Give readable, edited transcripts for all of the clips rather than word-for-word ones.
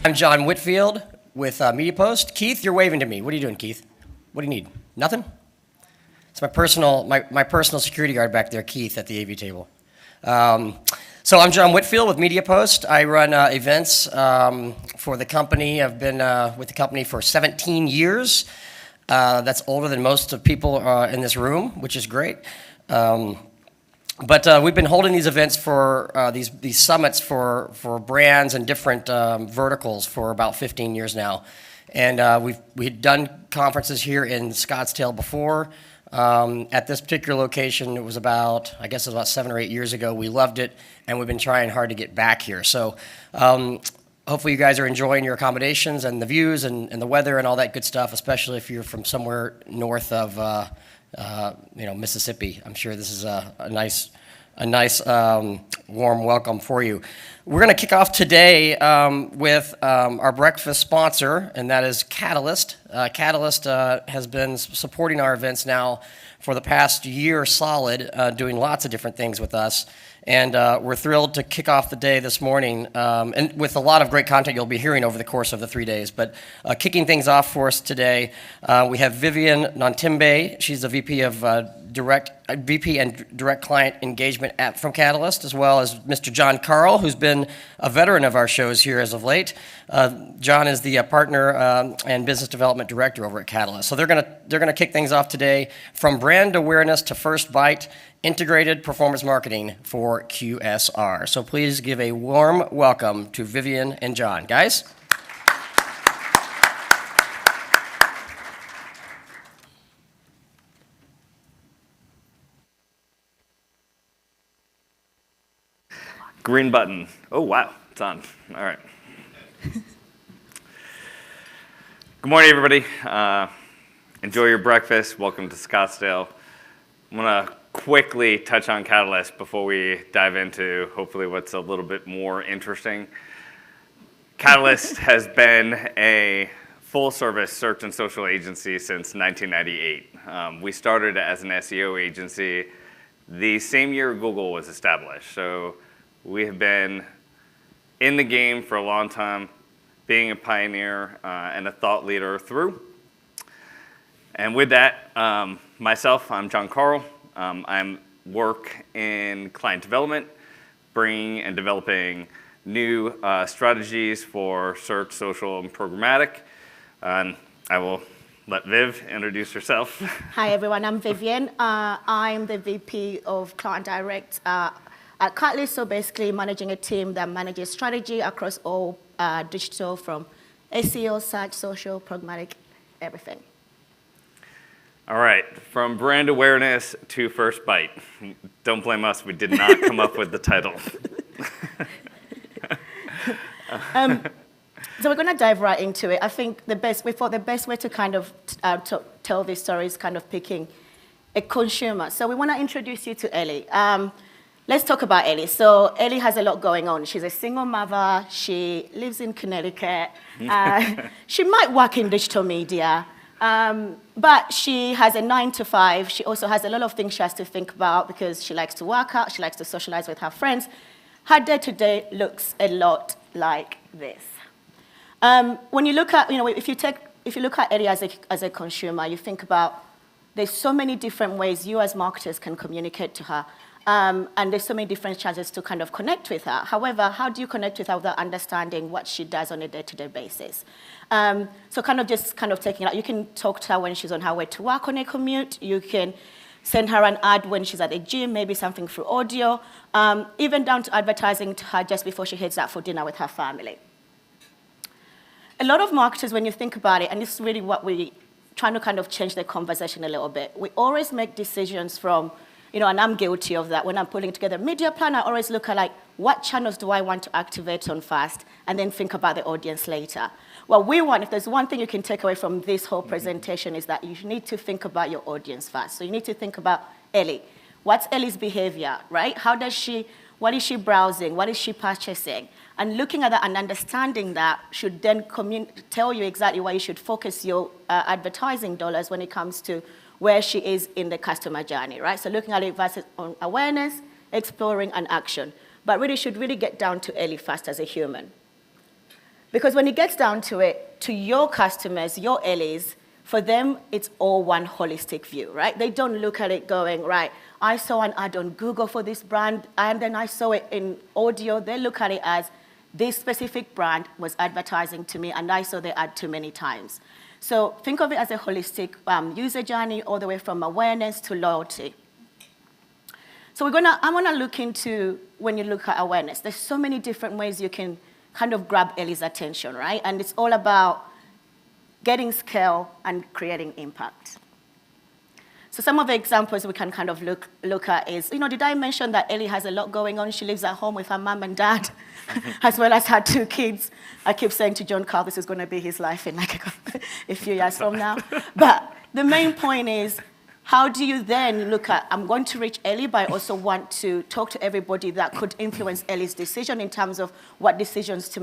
I'm John Whitfield with MediaPost. Keith, you're waving to me. What are you doing, Keith? What do you need? Nothing? It's my personal security guard back there, Keith, at the AV table. So I'm John Whitfield with MediaPost. I run events for the company. I've been with the company for 17 years. That's older than most of people in this room, which is great. But we've been holding these events for these summits for brands and different verticals for about 15 years now. And we've done conferences here in Scottsdale before. At this particular location, it was about 7 or 8 years ago. We loved it, and we've been trying hard to get back here. So hopefully you guys are enjoying your accommodations and the views and the weather and all that good stuff, especially if you're from somewhere north of Mississippi. I'm sure this is a nice warm welcome for you. We're going to kick off today with our breakfast sponsor, and that is Catalyst. Catalyst has been supporting our events now for the past year solid, doing lots of different things with us. And we're thrilled to kick off the day this morning, and with a lot of great content you'll be hearing over the course of the 3 days. But kicking things off for us today, we have Vivian Nontimbe. She's the VP of VP and Direct Client Engagement from Catalyst, as well as Mr. John Carl, who's been a veteran of our shows here as of late. John is the partner and business development director over at Catalyst. So they're gonna kick things off today from brand awareness to first bite, integrated performance marketing for QSR. So please give a warm welcome to Vivian and John. Guys? Green button. Oh, wow, it's on. All right. Good morning, everybody. Enjoy your breakfast. Welcome to Scottsdale. I'm going to quickly touch on Catalyst before we dive into hopefully what's a little bit more interesting. Catalyst has been a full-service search and social agency since 1998. We started as an SEO agency the same year Google was established. So we have been in the game for a long time, being a pioneer and a thought leader through. And with that, myself, I'm John Carl. I work in client development, bringing and developing new strategies for search, social, and programmatic. And I will let Viv introduce herself. Hi, everyone. I'm Vivian. I'm the VP of Client Direct at Catalyst, so basically managing a team that manages strategy across all digital, from SEO, search, social, programmatic, everything. All right, from brand awareness to first bite. Don't blame us, we did not come up with the title. So we're going to dive right into it. I think we thought the best way to kind of tell this story is kind of picking a consumer. So we want to introduce you to Ellie. Let's talk about Ellie. So Ellie has a lot going on. She's a single mother. She lives in Connecticut. She might work in digital media. But she has a 9 to 5. She also has a lot of things she has to think about because she likes to work out, she likes to socialize with her friends. Her day-to-day looks a lot like this. When you look at, if you look at Ellie as a consumer, you think about there's so many different ways you as marketers can communicate to her. And there's so many different chances to kind of connect with her. However, how do you connect with her without understanding what she does on a day-to-day basis? So kind of taking it out. You can talk to her when she's on her way to work on a commute. You can send her an ad when she's at the gym, maybe something through audio, even down to advertising to her just before she heads out for dinner with her family. A lot of marketers, when you think about it, and this is really what we're trying to kind of change the conversation a little bit, we always make decisions from, and I'm guilty of that. When I'm putting together a media plan, I always look at what channels do I want to activate on first, and then think about the audience later. If there's one thing you can take away from this whole presentation is that you need to think about your audience first. So you need to think about Ellie. What's Ellie's behavior, right? What is she browsing? What is she purchasing? And looking at that and understanding that should then tell you exactly where you should focus your advertising dollars when it comes to where she is in the customer journey, right? So looking at it versus on awareness, exploring, and action. But really should really get down to Ellie first as a human. Because when it gets down to it, to your customers, your Ellies, for them, it's all one holistic view, right? They don't look at it going, right, I saw an ad on Google for this brand, and then I saw it in audio. They look at it as, this specific brand was advertising to me, and I saw the ad too many times. So think of it as a holistic user journey, all the way from awareness to loyalty. So I want to look into, when you look at awareness, there's so many different ways you can kind of grab Ellie's attention, right? And it's all about getting scale and creating impact. So some of the examples we can kind of look at is, did I mention that Ellie has a lot going on? She lives at home with her mom and dad, as well as her 2 kids. I keep saying to John Carl, this is going to be his life in like a few years from now. But the main point is, how do you then look at, I'm going to reach Ellie, but I also want to talk to everybody that could influence Ellie's decision in terms of what decisions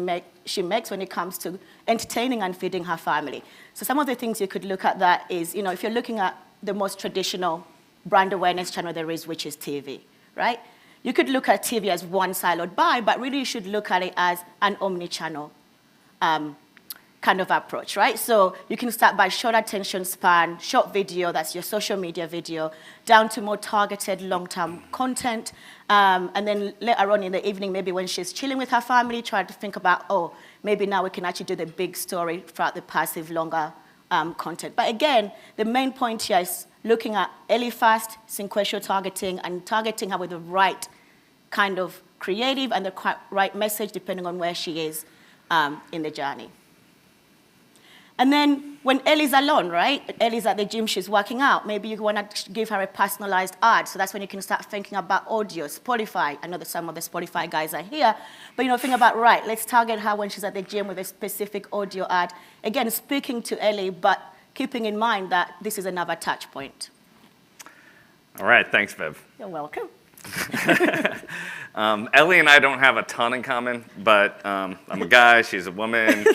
she makes when it comes to entertaining and feeding her family. So some of the things you could look at that is, if you're looking at the most traditional brand awareness channel there is, which is TV, right? You could look at TV as one siloed buy, but really you should look at it as an omni-channel kind of approach, right? So you can start by short attention span, short video, that's your social media video, down to more targeted long-term content. And then later on in the evening, maybe when she's chilling with her family, try to think about, maybe now we can actually do the big story throughout the passive, longer content. But again, the main point here is looking at Ellie first, sequential targeting, and targeting her with the right kind of creative and the right message, depending on where she is in the journey. And then when Ellie's alone, right? Ellie's at the gym, she's working out. Maybe you want to give her a personalized ad. So that's when you can start thinking about audio, Spotify. I know that some of the Spotify guys are here. But think about, right, let's target her when she's at the gym with a specific audio ad. Again, speaking to Ellie, but keeping in mind that this is another touch point. All right, thanks, Viv. You're welcome. Ellie and I don't have a ton in common, but I'm a guy, she's a woman.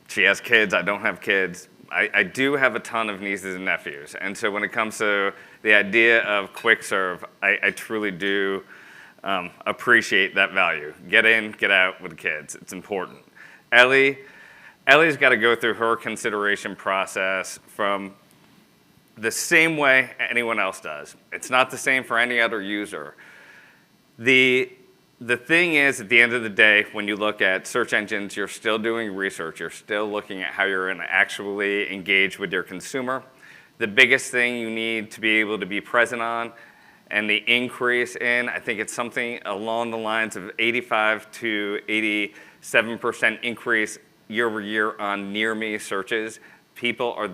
She has kids, I don't have kids. I do have a ton of nieces and nephews. And so when it comes to the idea of quick serve, I truly do appreciate that value. Get in, get out with the kids, it's important. Ellie's got to go through her consideration process from the same way anyone else does. It's not the same for any other user. The thing is, at the end of the day, when you look at search engines, you're still doing research. You're still looking at how you're going to actually engage with your consumer. The biggest thing you need to be able to be present on, and the increase in, I think it's something along the lines of 85 to 87% increase year over year on near me searches. People are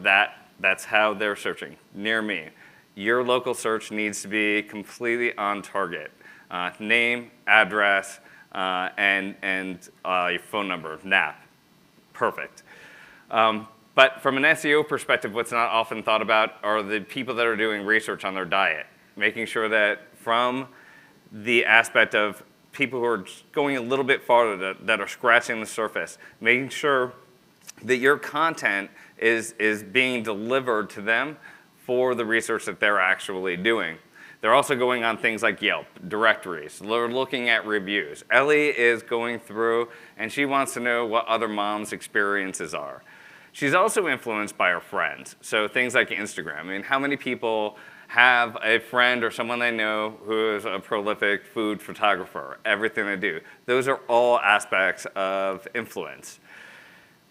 that's how they're searching, near me. Your local search needs to be completely on target. Name, address, and your phone number, NAP. Perfect. But from an SEO perspective, what's not often thought about are the people that are doing research on their diet, making sure that from the aspect of people who are going a little bit farther, that are scratching the surface, making sure that your content is being delivered to them for the research that they're actually doing. They're also going on things like Yelp, directories. They're looking at reviews. Ellie is going through, and she wants to know what other moms' experiences are. She's also influenced by her friends. So things like Instagram. I mean, how many people have a friend or someone they know who is a prolific food photographer? Everything they do. Those are all aspects of influence.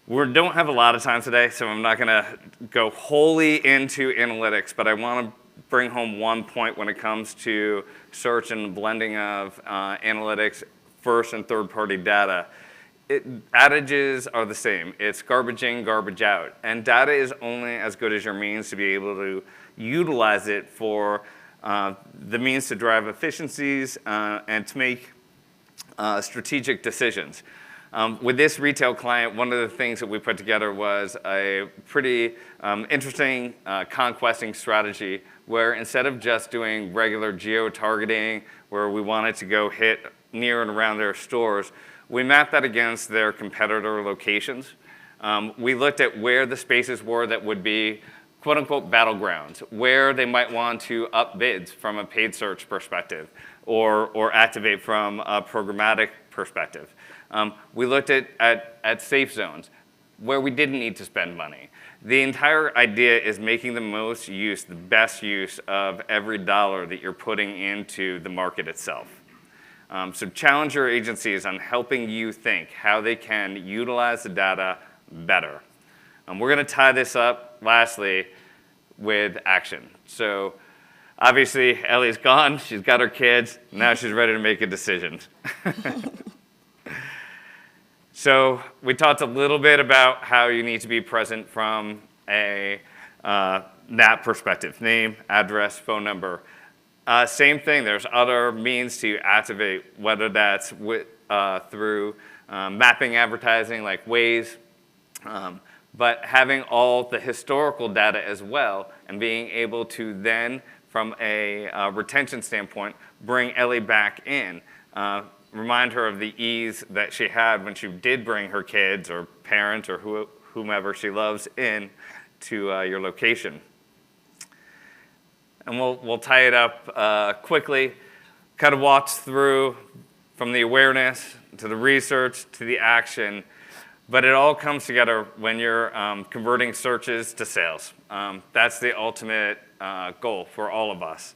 We don't have a lot of time today, so I'm not going to go wholly into analytics, but I want to bring home one point when it comes to search and the blending of analytics, first and third-party data. Adages are the same. It's garbage in, garbage out. And data is only as good as your means to be able to utilize it for the means to drive efficiencies and to make strategic decisions. With this retail client, one of the things that we put together was a pretty interesting conquesting strategy where instead of just doing regular geo-targeting where we wanted to go hit near and around their stores, we mapped that against their competitor locations. We looked at where the spaces were that would be quote-unquote battlegrounds, where they might want to up bids from a paid search perspective or activate from a programmatic perspective. We looked at safe zones where we didn't need to spend money. The entire idea is making the best use of every dollar that you're putting into the market itself. So challenge your agencies on helping you think how they can utilize the data better. We're going to tie this up, lastly, with action. So obviously, Ellie's gone. She's got her kids. Now she's ready to make a decision. So we talked a little bit about how you need to be present from a NAP perspective, name, address, phone number. Same thing, there's other means to activate, whether that's through mapping advertising like Waze, but having all the historical data as well and being able to then, from a retention standpoint, bring Ellie back in. Remind her of the ease that she had when she did bring her kids or parents or whomever she loves in to your location. And we'll tie it up quickly, kind of walk through from the awareness to the research to the action, but it all comes together when you're converting searches to sales. That's the ultimate goal for all of us.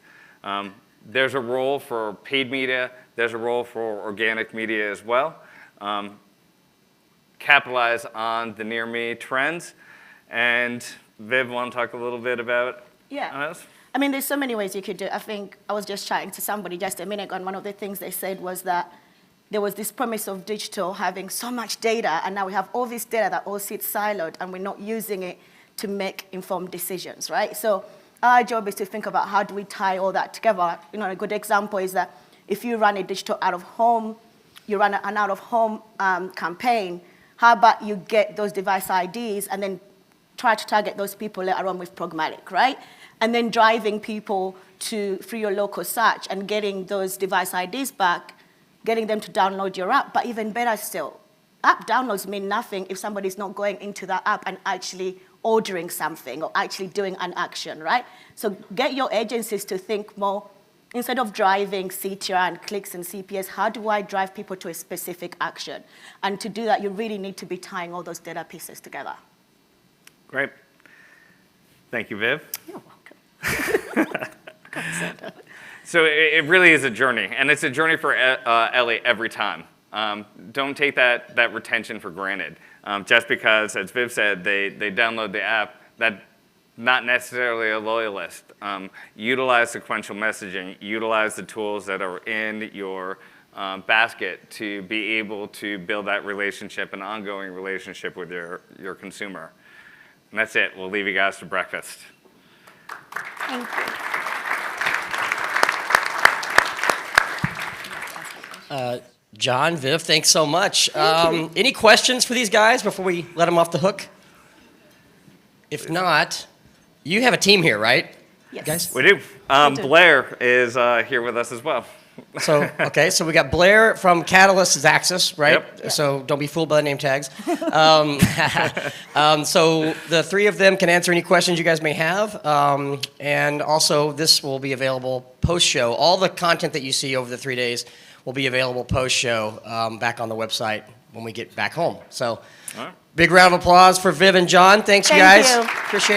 There's a role for paid media. There's a role for organic media as well. Capitalize on the near me trends. And Viv, want to talk a little bit about us? I mean, there's so many ways you could do it. I think I was just chatting to somebody just a minute ago, and one of the things they said was that there was this promise of digital having so much data, and now we have all this data that all sits siloed, and we're not using it to make informed decisions, right? So our job is to think about how do we tie all that together. You know, a good example is that if you run a digital out-of-home, you run an out-of-home campaign, how about you get those device IDs and then try to target those people later on with programmatic, right? And then driving people through your local search and getting those device IDs back, getting them to download your app. But even better still, app downloads mean nothing if somebody's not going into that app and actually ordering something or actually doing an action, right? So get your agencies to think more, instead of driving CTR and clicks and CPS, how do I drive people to a specific action? And to do that, you really need to be tying all those data pieces together. Great. Thank you, Viv. You're welcome. So it really is a journey, and it's a journey for Ellie every time. Don't take that retention for granted. Just because, as Viv said, they download the app, that's not necessarily a loyalist. Utilize sequential messaging, utilize the tools that are in your basket to be able to build that relationship, an ongoing relationship with your consumer. And that's it. We'll leave you guys to breakfast. Thank you. John, Viv, thanks so much. Any questions for these guys before we let them off the hook? If not, you have a team here, right? Yes. Guys? We do. Blair is here with us as well. So we got Blair from Catalyst's Axis, right? Yep. So don't be fooled by the name tags. So the three of them can answer any questions you guys may have. And also, this will be available post-show. All the content that you see over the 3 days will be available post-show back on the website when we get back home. So big round of applause for Viv and John. Thanks, you guys. Thank you. Appreciate it.